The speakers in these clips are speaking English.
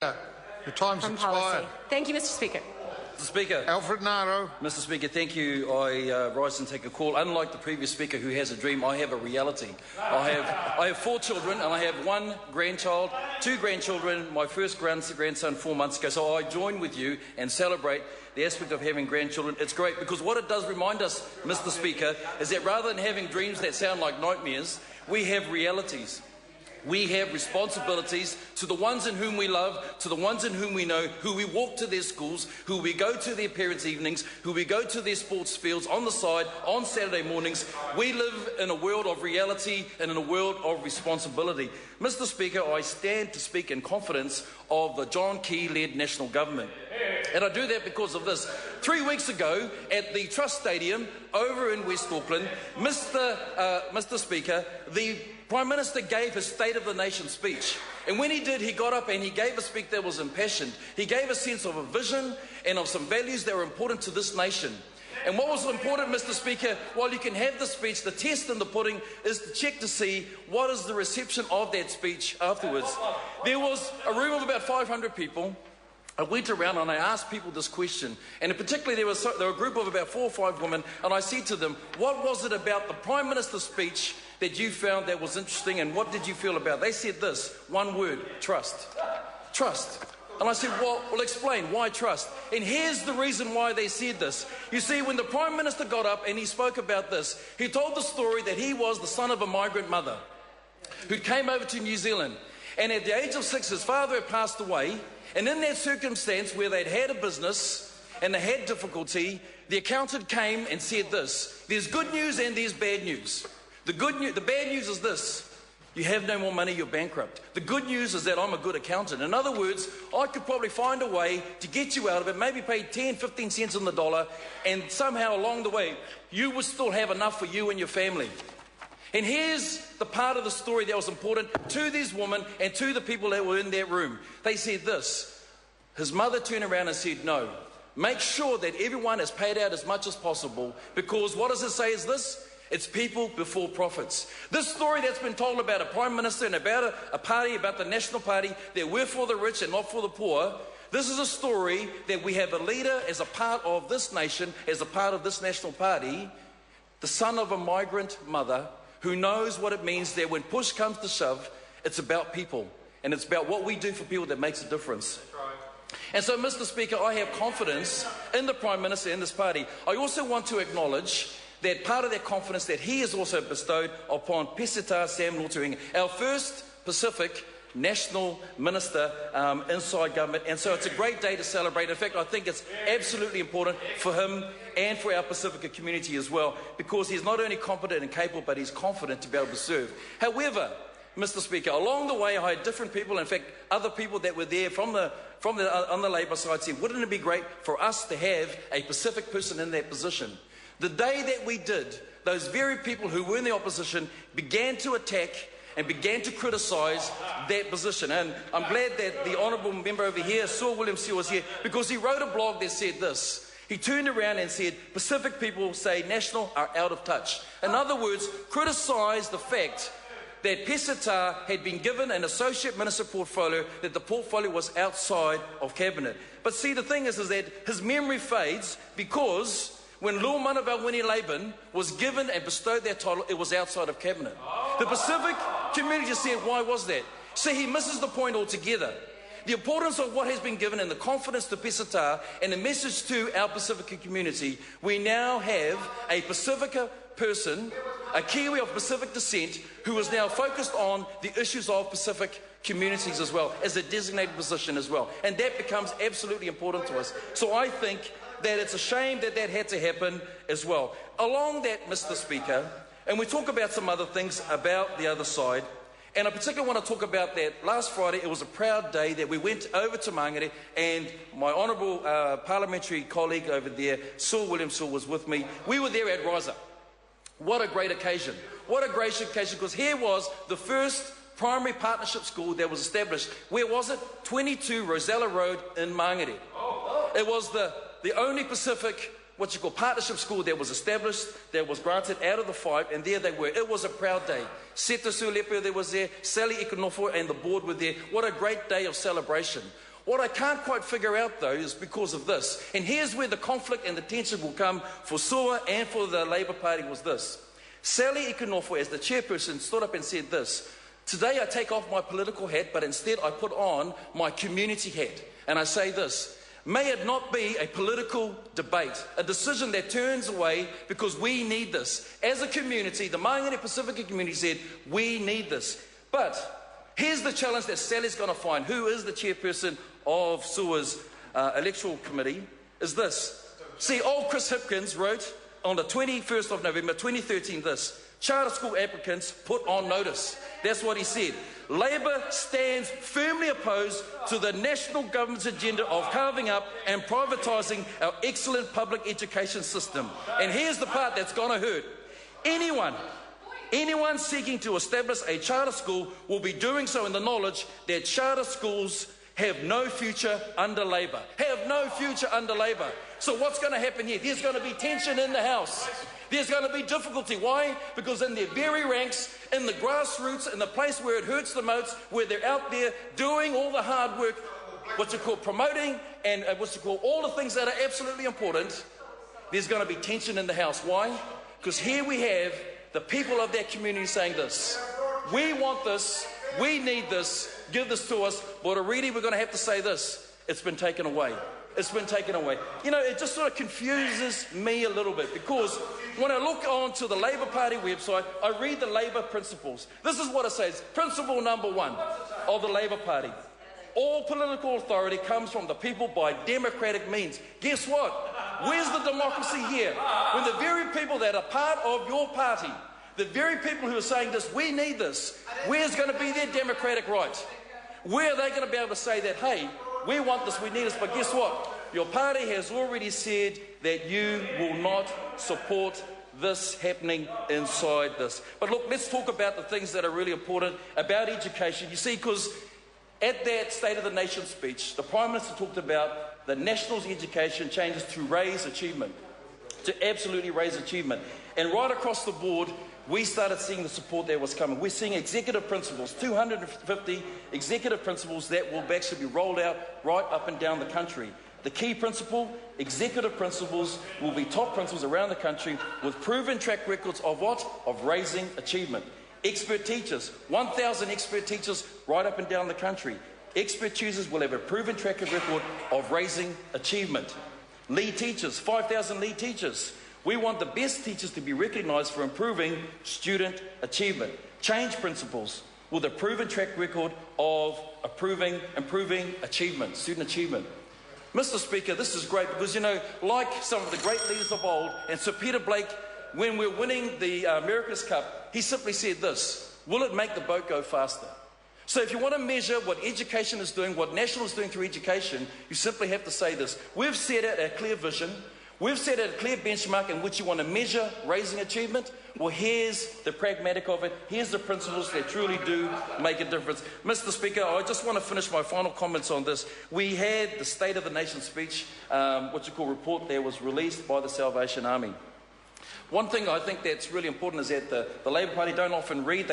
Your time's from expired. policy. Thank you, Mr. Speaker. Mr. Speaker. Alfred Naro. Mr. Speaker, thank you. I rise and take a call. Unlike the previous speaker who has a dream, I have a reality. I have 4 children, and I have 1 grandchild, 2 grandchildren, my first grandson 4 months ago. So I join with you and celebrate the aspect of having grandchildren. It's great because what it does remind us, Mr. Speaker, is that rather than having dreams that sound like nightmares, we have realities. We have responsibilities to the ones in whom we love, to the ones in whom we know, who we walk to their schools, who we go to their parents' evenings, who we go to their sports fields on the side on Saturday mornings. We live in a world of reality and in a world of responsibility. Mr. Speaker, I stand to speak in confidence of the John Key-led national government. And I do that because of this. 3 weeks ago at the Trust Stadium over in West Auckland, Mr. Speaker, the Prime Minister gave his State of the Nation speech. And when he did, he got up and he gave a speech that was impassioned. He gave a sense of a vision and of some values that were important to this nation. And what was important, Mr. Speaker, while you can have the speech, the test in the pudding is to check to see what is the reception of that speech afterwards. There was a room of about 500 people. I went around and I asked people this question, and particularly there were a group of about 4 or 5 women, and I said to them, what was it about the Prime Minister's speech that you found that was interesting, and what did you feel about it? They said this, one word, trust. Trust. And I said, well, explain, why trust? And here's the reason why they said this. You see, when the Prime Minister got up and he spoke about this, he told the story that he was the son of a migrant mother who came over to New Zealand, and at the age of 6, his father had passed away. And in that circumstance where they'd had a business and they had difficulty, the accountant came and said this, there's good news and there's bad news. The bad news is this, you have no more money, you're bankrupt. The good news is that I'm a good accountant. In other words, I could probably find a way to get you out of it, maybe pay 10, 15 cents on the dollar, and somehow along the way, you would still have enough for you and your family. And here's the part of the story that was important to this woman and to the people that were in that room. They said this, his mother turned around and said, no, make sure that everyone is paid out as much as possible, because what does it say is this? It's people before profits. This story that's been told about a Prime Minister and about a party, about the National Party, that we're for the rich and not for the poor, this is a story that we have a leader as a part of this nation, as a part of this National Party, the son of a migrant mother, who knows what it means that when push comes to shove, it's about people. And it's about what we do for people that makes a difference. And so, Mr. Speaker, I have confidence in the Prime Minister and this party. I also want to acknowledge that part of that confidence that he has also bestowed upon Peseta Sam Notuinga, our first Pacific National Minister inside government. And so it's a great day to celebrate. In fact, I think it's absolutely important for him and for our Pacifica community as well, because he's not only competent and capable, but he's confident to be able to serve. However, Mr. Speaker, along the way I had different people, in fact other people that were there on the Labour side said, wouldn't it be great for us to have a Pacific person in that position? The day that we did, those very people who were in the opposition began to attack and began to criticise that position. And I'm glad that the honourable member over here, Saul Williams, was here, because he wrote a blog that said this. He turned around and said, Pacific people say National are out of touch. In other words, criticised the fact that Peseta had been given an associate minister portfolio, that the portfolio was outside of cabinet. But see, the thing is that his memory fades, because when Lua Manawau Laban was given and bestowed that title, it was outside of cabinet. The Pacific community said, why was that? See, he misses the point altogether. The importance of what has been given and the confidence to Peseta and the message to our Pacifica community, we now have a Pacifica person, a Kiwi of Pacific descent, who is now focused on the issues of Pacific communities as well, as a designated position as well. And that becomes absolutely important to us. So I think that it's a shame that that had to happen as well. Along that, Mr. Speaker, and we talk about some other things about the other side, and I particularly want to talk about that. Last Friday, it was a proud day that we went over to Mangere, and my honourable parliamentary colleague over there, Saul Williams, was with me. We were there at Rise Up. What a great occasion. What a great occasion, because here was the first primary partnership school that was established. Where was it? 22 Rosella Road in Mangere. It was the only Pacific partnership school that was established, that was granted out of the 5, and there they were. It was a proud day. Seta Sulepe was there, Sally Ikonofo and the board were there. What a great day of celebration. What I can't quite figure out, though, is because of this. And here's where the conflict and the tension will come for SUA and for the Labour Party was this. Sally Ikanofo, as the chairperson, stood up and said this: today I take off my political hat, but instead I put on my community hat. And I say this: may it not be a political debate, a decision that turns away, because we need this. As a community, the Māngere Pacifica community said, we need this. But here's the challenge that Sally's going to find, who is the chairperson of SUA's electoral committee, is this. See, old Chris Hipkins wrote on the 21st of November 2013 this: charter school applicants put on notice. That's what he said. Labour stands firmly opposed to the national government's agenda of carving up and privatising our excellent public education system. And here's the part that's going to hurt. Anyone seeking to establish a charter school will be doing so in the knowledge that charter schools have no future under Labour. Have no future under Labour. So what's going to happen here? There's going to be tension in the House. There's going to be difficulty. Why? Because in their very ranks, in the grassroots, in the place where it hurts the most, where they're out there doing all the hard work, what you call promoting, and what you call all the things that are absolutely important, there's going to be tension in the House. Why? Because here we have the people of that community saying this: we want this, we need this, give this to us. But already we're going to have to say this: it's been taken away. It's been taken away. You know, it just sort of confuses me a little bit, because when I look onto the Labour Party website, I read the Labour principles. This is what it says. Principle number 1 of the Labour Party: all political authority comes from the people by democratic means. Guess what? Where's the democracy here? When the very people that are part of your party, the very people who are saying this, we need this, where's going to be their democratic right? Where are they going to be able to say that, hey, we want this, we need this? But guess what? Your party has already said that you will not support this happening inside this. But look, let's talk about the things that are really important about education. You see, because at that State of the Nation speech, the Prime Minister talked about the National's education changes to raise achievement, to absolutely raise achievement. And right across the board, we started seeing the support that was coming. We're seeing executive principles, 250 executive principles that will actually be rolled out right up and down the country. The key principle: executive principles will be top principles around the country with proven track records of what? Of raising achievement. Expert teachers, 1,000 expert teachers right up and down the country. Expert tutors will have a proven track record of raising achievement. Lead teachers, 5,000 lead teachers. We want the best teachers to be recognised for improving student achievement. Change principles with a proven track record of improving achievement, student achievement. Mr. Speaker, this is great because, you know, like some of the great leaders of old, and Sir Peter Blake, when we're winning the America's Cup, he simply said this: will it make the boat go faster? So if you want to measure what education is doing, what National is doing through education, you simply have to say this: we've set out a clear vision. We've set out a clear benchmark in which you want to measure raising achievement. Well, here's the pragmatic of it. Here's the principles that truly do make a difference. Mr. Speaker, I just want to finish my final comments on this. We had the State of the Nation speech, what you call report, that was released by the Salvation Army. One thing I think that's really important is that the Labour Party don't often read.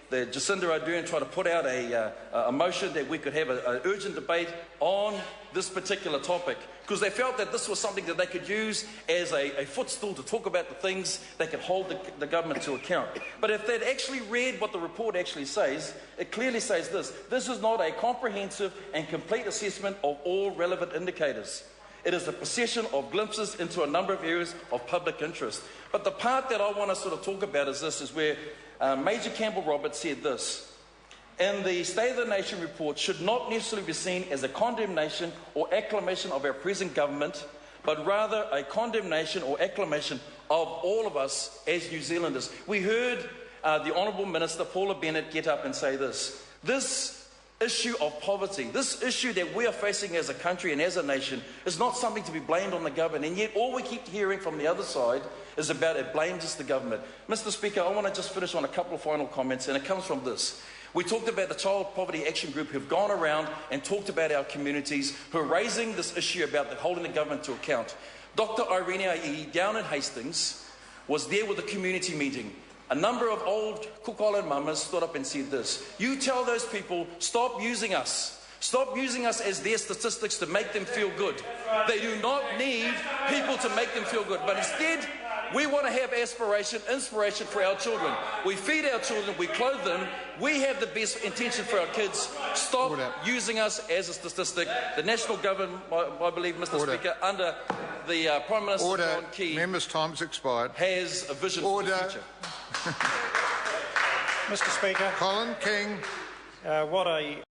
The Jacinda Ardern tried to put out a motion that we could have an urgent debate on this particular topic, because they felt that this was something that they could use as a footstool to talk about the things that could hold the government to account. But if they'd actually read what the report actually says, it clearly says this: this is not a comprehensive and complete assessment of all relevant indicators. It is a procession of glimpses into a number of areas of public interest. But the part that I want to sort of talk about is this, is where Major Campbell Roberts said this: in the State of the Nation report should not necessarily be seen as a condemnation or acclamation of our present government, but rather a condemnation or acclamation of all of us as New Zealanders. We heard the Honourable Minister Paula Bennett get up and say this: this issue of poverty, this issue that we are facing as a country and as a nation, is not something to be blamed on the government. And yet all we keep hearing from the other side is about it blames just the government. Mr. Speaker, I want to just finish on a couple of final comments, and it comes from this. We talked about the Child Poverty Action Group who've gone around and talked about our communities, who are raising this issue about holding the government to account. Dr. Irene Ai'i down in Hastings was there with a community meeting. A number of old Cook Island mamas stood up and said this: you tell those people, stop using us Stop using us as their statistics to make them feel good. They do not need people to make them feel good, but instead, we want to have aspiration, inspiration for our children. We feed our children, we clothe them, we have the best intention for our kids. Stop using us as a statistic. The national government, I believe, Mr. Speaker, under the Prime Minister John Key, Members' time's expired. Has a vision for the future. Mr. Speaker, Colin King. what a